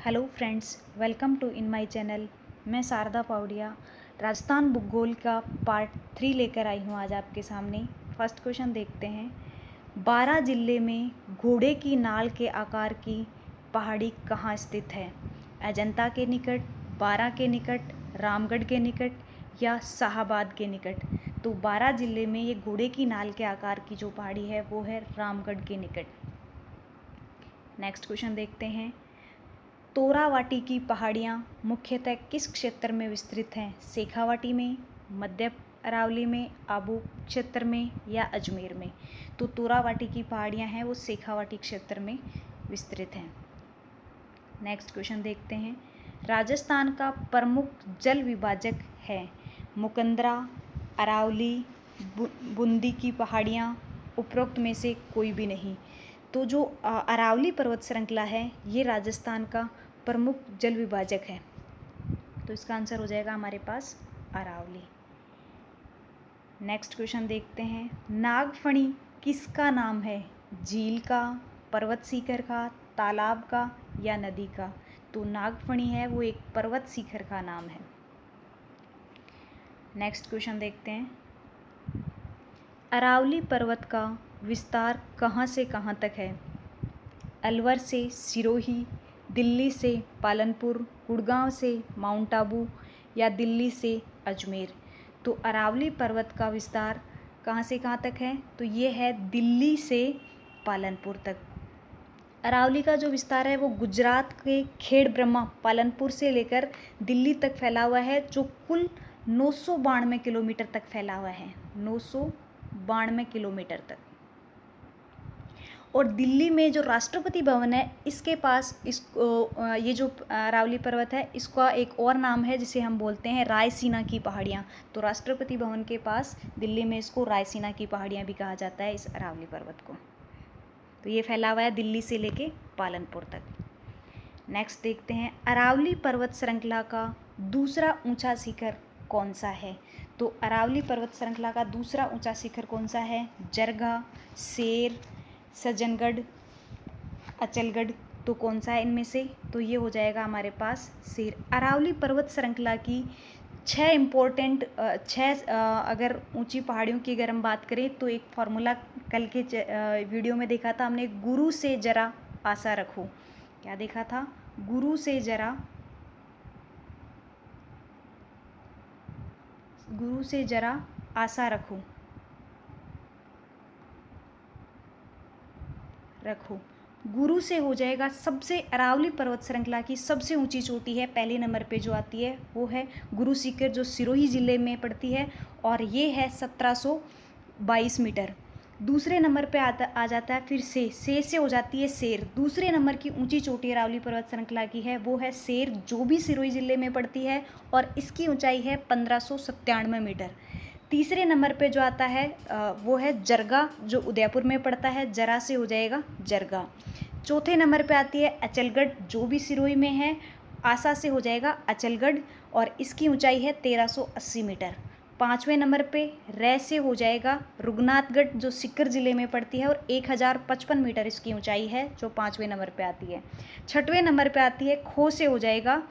Hello friends, welcome to in my channel. मैं शारदा पावड़िया राजस्थान भूगोल का पार्ट 3 लेकर आई हूँ आज आपके सामने। फर्स्ट क्वेश्चन देखते हैं। 12 जिले में घोड़े की नाल के आकार की पहाड़ी कहाँ स्थित है? अजंता के निकट, बारा के निकट, रामगढ़ के निकट या शाहाबाद के निकट? तो 12 जिले में ये घोड़े की नाल के आकार की जो पहाड़ी है वो है रामगढ़ के निकट। नेक्स्ट क्वेश्चन देखते हैं। तोरावाटी की पहाड़ियाँ मुख्यतः किस क्षेत्र में विस्तृत हैं? शेखावाटी में, मध्य अरावली में, आबू क्षेत्र में या अजमेर में? तो तोरावाटी की पहाड़ियाँ हैं वो शेखावाटी क्षेत्र में विस्तृत हैं। नेक्स्ट क्वेश्चन देखते हैं। राजस्थान का प्रमुख जल विभाजक है मुकंदरा, अरावली, बूंदी की पहाड़ियाँ, उपरोक्त में से कोई भी नहीं। तो जो अरावली पर्वत श्रृंखला है ये राजस्थान का प्रमुख जल विभाजक है, तो इसका आंसर हो जाएगा हमारे पास अरावली। नेक्स्ट क्वेश्चन देखते हैं। नागफणी किसका नाम है? झील का, पर्वत शिखर का, तालाब का या नदी का? तो नागफणी है वो एक पर्वत शिखर का नाम है। नेक्स्ट क्वेश्चन देखते हैं। अरावली पर्वत का विस्तार कहाँ से कहाँ तक है? अलवर से सिरोही, दिल्ली से पालनपुर, गुड़गांव से माउंट आबू या दिल्ली से अजमेर? तो अरावली पर्वत का विस्तार कहाँ से कहाँ तक है? तो ये है दिल्ली से पालनपुर तक। अरावली का जो विस्तार है वो गुजरात के खेड़ ब्रह्मा पालनपुर से लेकर दिल्ली तक फैला हुआ है, जो कुल 992 किलोमीटर तक फैला हुआ है। 992 किलोमीटर तक। और दिल्ली में जो राष्ट्रपति भवन है इसके पास ये जो अरावली पर्वत है इसका एक और नाम है जिसे हम बोलते हैं रायसीना की पहाड़ियाँ। तो राष्ट्रपति भवन के पास दिल्ली में इसको रायसीना की पहाड़ियाँ भी कहा जाता है इस अरावली पर्वत को। तो ये फैला हुआ है दिल्ली से लेके पालनपुर तक। नेक्स्ट देखते हैं। अरावली पर्वत श्रृंखला का दूसरा ऊंचा शिखर कौन सा है? तो अरावली पर्वत श्रृंखला का दूसरा ऊंचा शिखर कौन सा है? जरगा, शेर, सज्जनगढ़, अचलगढ़? तो कौन सा है इनमें से? तो ये हो जाएगा हमारे पास शेर। अरावली पर्वत श्रृंखला की 6 अगर ऊंची पहाड़ियों की अगर हम बात करें तो एक फॉर्मूला कल के वीडियो में देखा था हमने, गुरु से जरा आशा रखो। क्या देखा था? गुरु से जरा आशा रखो। गुरु से हो जाएगा सबसे, अरावली पर्वत श्रृंखला की सबसे ऊंची चोटी है, पहले नंबर पे जो आती है वो है गुरु शिखर, जो सिरोही जिले में पड़ती है और ये है 1722 मीटर। दूसरे नंबर पे आ जाता है फिर से हो जाती है शेर। दूसरे नंबर की ऊंची चोटी अरावली पर्वत श्रृंखला की है वो है शेर, जो भी सिरोही जिले में पड़ती है और इसकी ऊंचाई है 1597 मीटर। तीसरे नंबर पे जो आता है वो है जरगा, जो उदयपुर में पड़ता है, जरा से हो जाएगा जरगा। चौथे नंबर पे आती है अचलगढ़, जो भी सिरोही में है, आसा से हो जाएगा अचलगढ़ और इसकी ऊंचाई है 1380 मीटर। पाँचवें नंबर पे रै से हो जाएगा रुगनाथगढ़, जो सीकर जिले में पड़ती है और 1055 मीटर इसकी ऊंचाई है, जो पाँचवें नंबर पे आती है। छठवें नंबर पे आती है खो से हो जाएगा,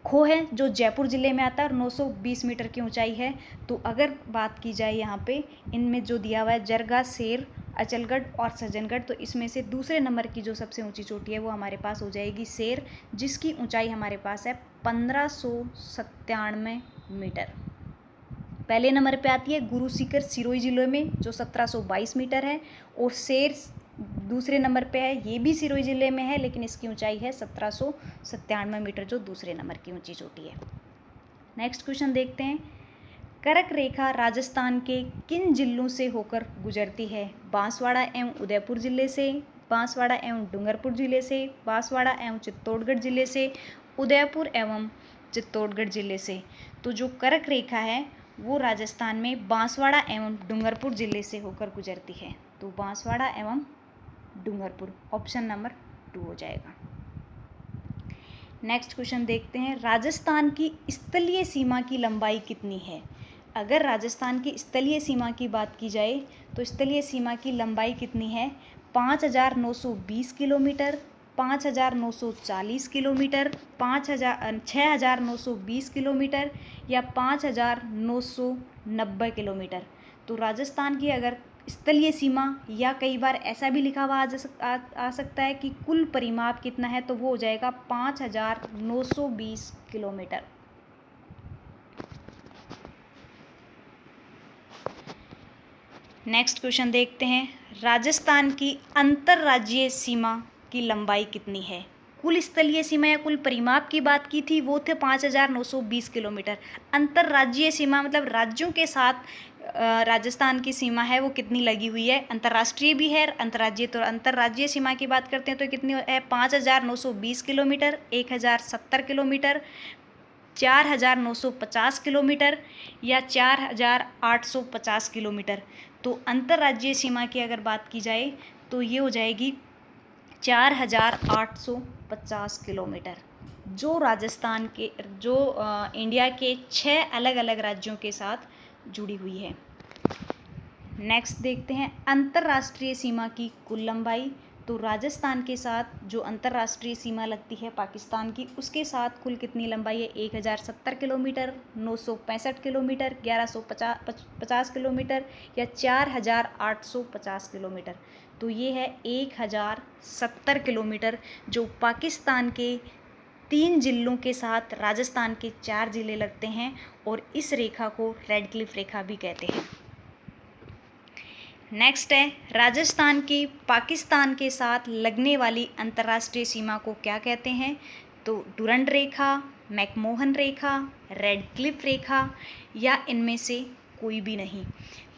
खो है जो जयपुर जिले में आता है और 920 मीटर की ऊंचाई है। तो अगर बात की जाए यहाँ पे इनमें जो दिया हुआ है जरगा, शेर, अचलगढ़ और सज्जनगढ़, तो इसमें से दूसरे नंबर की जो सबसे ऊंची चोटी है वो हमारे पास हो जाएगी शेर, जिसकी ऊंचाई हमारे पास है 1597 मीटर। पहले नंबर पे आती है गुरु शिखर सिरोही जिले में जो 1722 मीटर है, और शेर दूसरे नंबर पे है, ये भी सिरोही जिले में है लेकिन इसकी ऊंचाई है 1797 मीटर, जो दूसरे नंबर की ऊंची चोटी है। नेक्स्ट क्वेश्चन देखते हैं। कर्क रेखा राजस्थान के किन जिलों से होकर गुजरती है? बांसवाड़ा एवं उदयपुर जिले से, बांसवाड़ा एवं डूंगरपुर जिले से, बांसवाड़ा एवं चित्तौड़गढ़ जिले से, उदयपुर एवं चित्तौड़गढ़ जिले से? तो जो कर्क रेखा है वो राजस्थान में बांसवाड़ा एवं डूंगरपुर जिले से होकर गुजरती है। तो बांसवाड़ा एवं डूंगरपुर, ऑप्शन नंबर 2 हो जाएगा। नेक्स्ट क्वेश्चन देखते हैं। राजस्थान की स्थलीय सीमा की लंबाई कितनी है? अगर राजस्थान की स्थलीय सीमा की बात की जाए तो स्थलीय सीमा की लंबाई कितनी है? 5920 किलोमीटर, 5,940 किलोमीटर, 6,920 किलोमीटर या 5,990 किलोमीटर। तो राजस्थान की अगर स्थलीय सीमा, या कई बार ऐसा भी लिखा हुआ आ सकता है कि कुल परिमाप कितना है, तो वो हो जाएगा 5,920 किलोमीटर। नेक्स्ट क्वेश्चन देखते हैं, राजस्थान की अंतर्राज्यीय सीमा की लंबाई कितनी है? कुल स्थलीय सीमा या कुल परिमाप की बात की थी, वो थे 5,920 किलोमीटर। अंतर्राज्यीय सीमा मतलब राज्यों के साथ राजस्थान की सीमा है वो कितनी लगी हुई है, अंतर्राष्ट्रीय भी है अंतर्राज्यीय। तो अंतर्राज्यीय सीमा की बात करते हैं तो कितनी है, 5,920 किलोमीटर, 1,070 किलोमीटर, 4,950 किलोमीटर या 4,850 किलोमीटर। तो अंतर्राज्यीय सीमा की अगर बात की जाए तो ये हो जाएगी 4,850 किलोमीटर, जो राजस्थान के इंडिया के 6 अलग अलग राज्यों के साथ जुड़ी हुई है। नेक्स्ट देखते हैं, अंतर्राष्ट्रीय सीमा की कुल लंबाई। तो राजस्थान के साथ जो अंतर्राष्ट्रीय सीमा लगती है पाकिस्तान की, उसके साथ कुल कितनी लंबाई है, 1,070 किलोमीटर, 965 किलोमीटर, 1,150 किलोमीटर या 4,850 किलोमीटर। तो ये है 1,070 किलोमीटर, जो पाकिस्तान के 3 जिलों के साथ राजस्थान के 4 जिले लगते हैं, और इस रेखा को रेड क्लिफ रेखा भी कहते हैं। नेक्स्ट है, राजस्थान की पाकिस्तान के साथ लगने वाली अंतर्राष्ट्रीय सीमा को क्या कहते हैं? तो डुरंड रेखा, मैकमोहन रेखा, रेड क्लिफ रेखा या इनमें से कोई भी नहीं।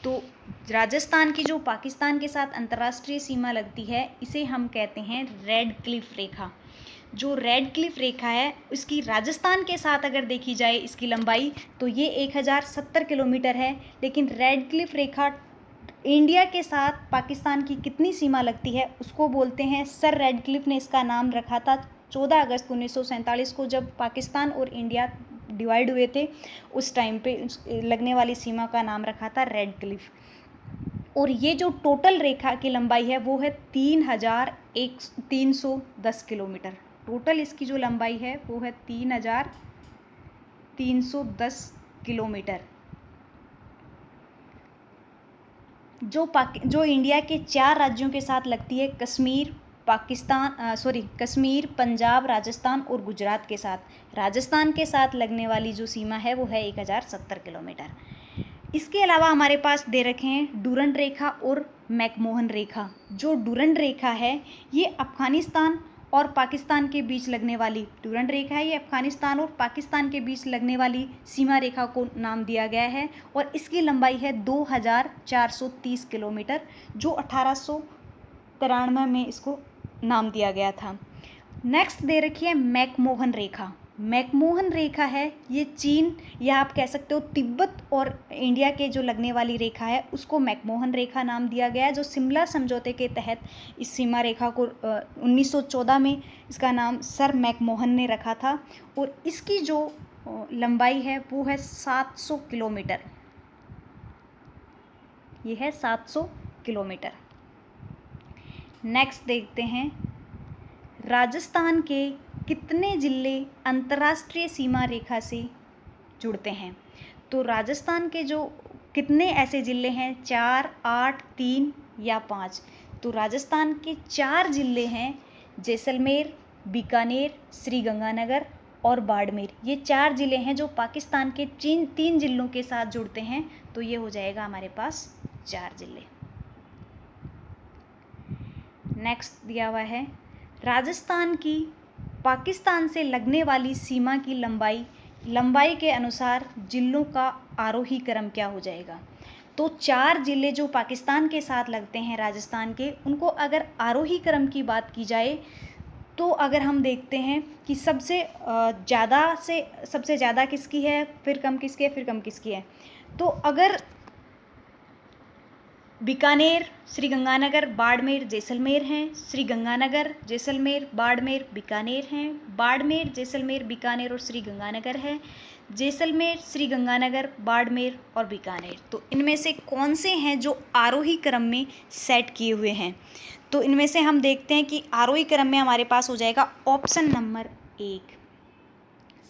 तो राजस्थान की जो पाकिस्तान के साथ अंतर्राष्ट्रीय सीमा लगती है, इसे हम कहते हैं रेड क्लिफ रेखा। जो रेड क्लिफ रेखा है उसकी राजस्थान के साथ अगर देखी जाए इसकी लंबाई, तो ये 1,070 किलोमीटर है। लेकिन रेड क्लिफ रेखा इंडिया के साथ पाकिस्तान की कितनी सीमा लगती है उसको बोलते हैं, सर रेड क्लिफ ने इसका नाम रखा था 14 अगस्त 1947 को, जब पाकिस्तान और इंडिया डिवाइड हुए थे, उस टाइम पे लगने वाली सीमा का नाम रखा था रेड क्लिफ। और ये जो टोटल रेखा की लंबाई है वो है 3,310 किलोमीटर। टोटल इसकी जो लंबाई है वो है 3,310 किलोमीटर, जो इंडिया के 4 राज्यों के साथ लगती है, कश्मीर, कश्मीर, पंजाब, राजस्थान और गुजरात के साथ। राजस्थान के साथ लगने वाली जो सीमा है वो है 1,070 किलोमीटर। इसके अलावा हमारे पास दे रखे हैं डुरंड रेखा और मैकमोहन रेखा। जो डुरंड रेखा है ये अफगानिस्तान और पाकिस्तान के बीच लगने वाली डुरंड रेखा है, ये अफगानिस्तान और पाकिस्तान के बीच लगने वाली सीमा रेखा को नाम दिया गया है, और इसकी लंबाई है 2,430 किलोमीटर, जो 1893 में इसको नाम दिया गया था। नेक्स्ट दे रखी है मैकमोहन रेखा। मैकमोहन रेखा है ये चीन, या आप कह सकते हो तिब्बत और इंडिया के जो लगने वाली रेखा है उसको मैकमोहन रेखा नाम दिया गया है, जो शिमला समझौते के तहत इस सीमा रेखा को 1914 में इसका नाम सर मैकमोहन ने रखा था। और इसकी जो लंबाई है वो है 700 किलोमीटर, ये है 700 किलोमीटर। नेक्स्ट देखते हैं, राजस्थान के कितने जिले अंतर्राष्ट्रीय सीमा रेखा से जुड़ते हैं? तो राजस्थान के जो कितने ऐसे जिले हैं, 4, 8, 3 या 5? तो राजस्थान के 4 जिले हैं, जैसलमेर, बीकानेर, श्रीगंगानगर और बाड़मेर। ये 4 जिले हैं जो पाकिस्तान के 3 जिलों के साथ जुड़ते हैं, तो ये हो जाएगा हमारे पास 4 जिले। नेक्स्ट दिया हुआ है, राजस्थान की पाकिस्तान से लगने वाली सीमा की लंबाई के अनुसार जिलों का आरोही क्रम क्या हो जाएगा? तो 4 जिले जो पाकिस्तान के साथ लगते हैं राजस्थान के, उनको अगर आरोही क्रम की बात की जाए तो अगर हम देखते हैं कि सबसे ज़्यादा किसकी है, फिर कम किसकी है, फिर कम किसकी है, तो अगर बीकानेर, श्रीगंगानगर, बाड़मेर, जैसलमेर हैं, श्रीगंगानगर, जैसलमेर, बाड़मेर, बीकानेर हैं, बाड़मेर, जैसलमेर, बीकानेर और श्रीगंगानगर है, जैसलमेर, श्रीगंगानगर, बाड़मेर और बीकानेर। तो इनमें से कौन से हैं जो आरोही क्रम में सेट किए हुए हैं? तो इनमें से हम देखते हैं कि आरोही क्रम में हमारे पास हो जाएगा ऑप्शन नंबर 1।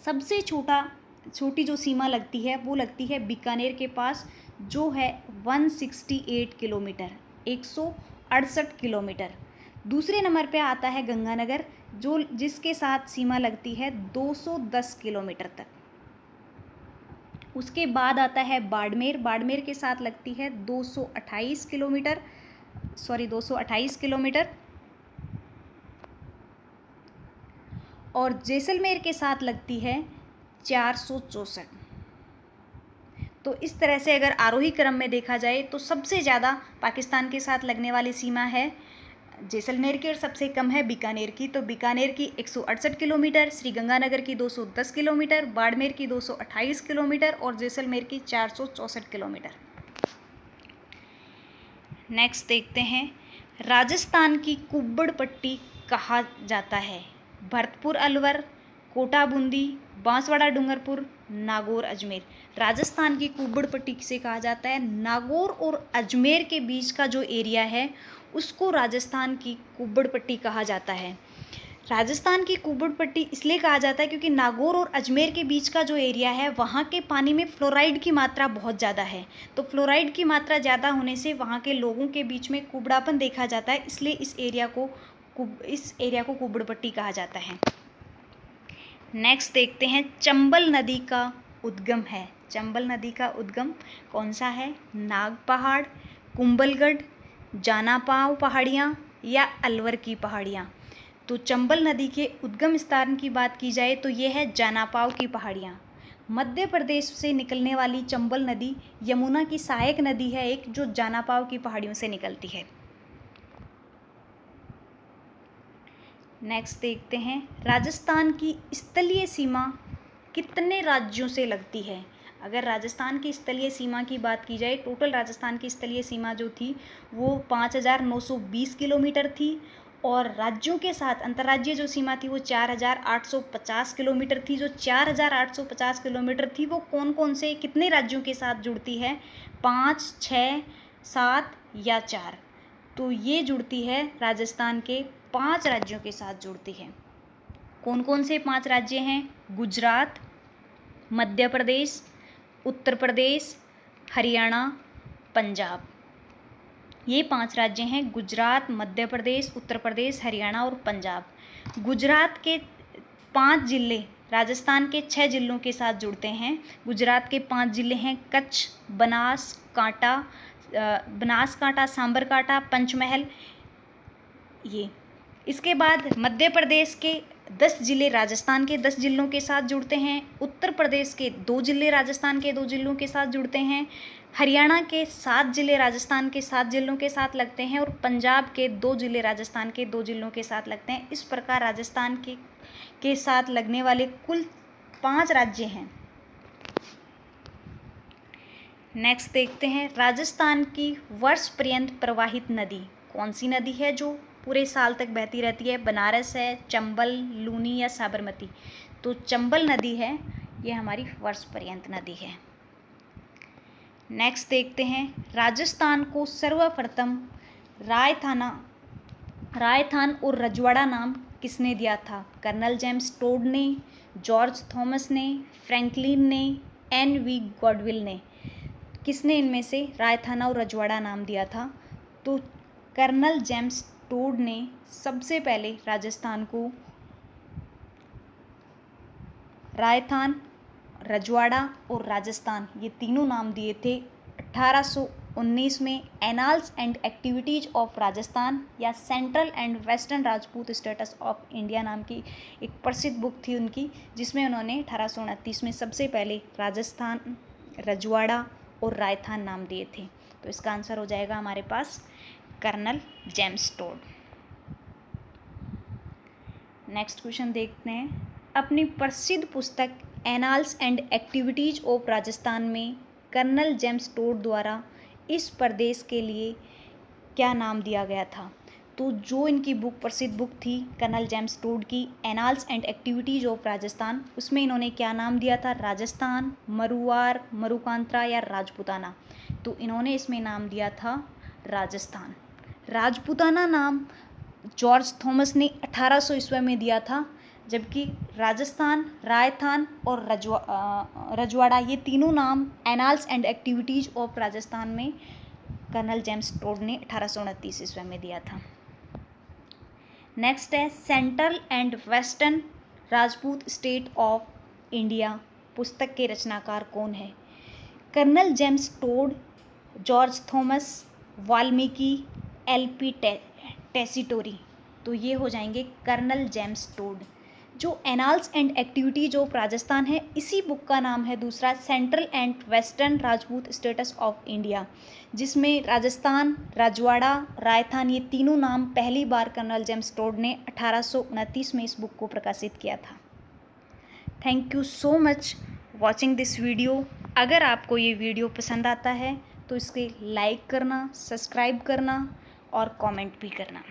सबसे छोटी जो सीमा लगती है वो लगती है बीकानेर के पास, जो है 168 किलोमीटर, 168 किलोमीटर। दूसरे नंबर पे आता है गंगानगर, जिसके साथ सीमा लगती है 210 किलोमीटर तक। उसके बाद आता है बाड़मेर के साथ लगती है 228 किलोमीटर। और जैसलमेर के साथ लगती है 464। तो इस तरह से अगर आरोही क्रम में देखा जाए तो सबसे ज़्यादा पाकिस्तान के साथ लगने वाली सीमा है जैसलमेर की और सबसे कम है बीकानेर की। तो बीकानेर की 168 किलोमीटर, श्रीगंगानगर की 210 किलोमीटर, बाड़मेर की 228 किलोमीटर और जैसलमेर की 464 किलोमीटर। नेक्स्ट देखते हैं, राजस्थान की कुब्बड़ पट्टी कहा जाता है? भरतपुर अलवर, कोटा बूंदी, बांसवाड़ा डूंगरपुर, नागौर अजमेर। राजस्थान की कुब्बड़ पट्टी किसे कहा जाता है? नागौर और अजमेर के बीच का जो एरिया है उसको राजस्थान की कुब्बड़ पट्टी कहा जाता है। राजस्थान की कुब्बड़ पट्टी इसलिए कहा जाता है क्योंकि नागौर और अजमेर के बीच का जो एरिया है वहाँ के पानी में फ्लोराइड की मात्रा बहुत ज़्यादा है। तो फ्लोराइड की मात्रा ज़्यादा होने से वहाँ के लोगों के बीच में कुबड़ापन देखा जाता है, इसलिए इस एरिया को कुब्बड़ पट्टी कहा जाता है। नेक्स्ट देखते हैं, चंबल नदी का उद्गम है। चंबल नदी का उद्गम कौन सा है? नाग पहाड़, कुंभलगढ़, जानापाव पहाड़ियाँ या अलवर की पहाड़ियाँ। तो चंबल नदी के उद्गम स्थान की बात की जाए तो ये है जानापाव की पहाड़ियाँ। मध्य प्रदेश से निकलने वाली चंबल नदी यमुना की सहायक नदी है एक, जो जानापाव की पहाड़ियों से निकलती है। नेक्स्ट देखते हैं, राजस्थान की स्थलीय सीमा कितने राज्यों से लगती है? अगर राजस्थान की स्थलीय सीमा की बात की जाए, टोटल राजस्थान की स्थलीय सीमा जो थी वो 5,920 किलोमीटर थी और राज्यों के साथ अंतर्राज्यीय जो सीमा थी वो 4,850 किलोमीटर थी। जो 4,850 किलोमीटर थी वो कौन कौन से कितने राज्यों के साथ जुड़ती है? 5, 6, 7 या 4? तो ये जुड़ती है राजस्थान के 5 राज्यों के साथ जुड़ती है। कौन कौन से 5 राज्य हैं? गुजरात, मध्य प्रदेश, उत्तर प्रदेश, हरियाणा, पंजाब। ये 5 राज्य हैं, गुजरात, मध्य प्रदेश, उत्तर प्रदेश, हरियाणा और पंजाब। गुजरात के 5 जिले राजस्थान के 6 जिलों के साथ जुड़ते हैं। गुजरात के 5 जिले हैं कच्छ, बनासकांठा, सांबरकांठा, पंचमहल। ये इसके बाद मध्य प्रदेश के 10 जिले राजस्थान के 10 जिलों के साथ जुड़ते हैं। उत्तर प्रदेश के 2 जिले राजस्थान के 2 जिलों के साथ जुड़ते हैं। हरियाणा के 7 जिले राजस्थान के 7 जिलों के साथ लगते हैं और पंजाब के 2 जिले राजस्थान के 2 जिलों के साथ लगते हैं। इस प्रकार राजस्थान के साथ लगने वाले कुल 5 राज्य हैं। नेक्स्ट देखते हैं, राजस्थान की वर्ष पर्यंत प्रवाहित नदी कौन सी नदी है जो पूरे साल तक बहती रहती है? बनारस है, चंबल, लूनी या साबरमती? तो चंबल नदी है, ये हमारी वर्ष पर्यंत नदी है। नेक्स्ट देखते हैं, राजस्थान को सर्वप्रथम रायथान और रजवाड़ा नाम किसने दिया था? कर्नल जेम्स टोड ने, जॉर्ज थॉमस ने, फ्रैंकलिन ने, एन.वी. गॉडविल ने? किसने इनमें से रायथान और रजवाड़ा नाम दिया था? तो कर्नल जेम्स टोड ने सबसे पहले राजस्थान को रायथान, रजवाड़ा और राजस्थान ये तीनों नाम दिए थे 1819 में annals and activities of Rajasthan या central and western Rajput states of India नाम की एक प्रसिद्ध बुक थी उनकी, जिसमें उन्होंने 1829 में सबसे पहले राजस्थान, रजवाड़ा और रायथान नाम दिए थे। तो इसका आंसर हो जाएगा हमारे पास colonel James Tod. Next question देखते हैं, अपनी प्रसिद्ध पुस्तक annals and activities of Rajasthan में कर्नल जेम्स टोड द्वारा इस प्रदेश के लिए क्या नाम दिया गया था? तो जो इनकी प्रसिद्ध बुक थी कर्नल जेम्स टोड की annals and activities of Rajasthan, उसमें इन्होंने क्या नाम दिया था? राजस्थान, मरुवार, मरुकांत्रा या राजपुताना? तो इन्होंने इसमें नाम दिया था राजस्थान। राजपूताना नाम जॉर्ज थॉमस ने 1800 ईस्वी में दिया था, जबकि राजस्थान, रायथान और रजवाड़ा ये तीनों नाम annals and activities of Rajasthan में कर्नल जेम्स टोड ने 1829 ईस्वी में दिया था। नेक्स्ट है central and western Rajput state of India पुस्तक के रचनाकार कौन है? Colonel James Tod, George Thomas, Valmiki, LP Tessitori. तो ये हो जाएंगे कर्नल जेम्स टोड। जो annals and activities of Rajasthan है, इसी बुक का नाम है दूसरा central and western Rajput states of India, जिसमें राजस्थान, रजवाड़ा, रायथान ये तीनों नाम पहली बार कर्नल जेम्स टोड ने 1829 में इस बुक को प्रकाशित किया था। Thank you so much watching this video. अगर आपको ये वीडियो पसंद आता है तो इसके लाइक करना, सब्सक्राइब करना और कमेंट भी करना।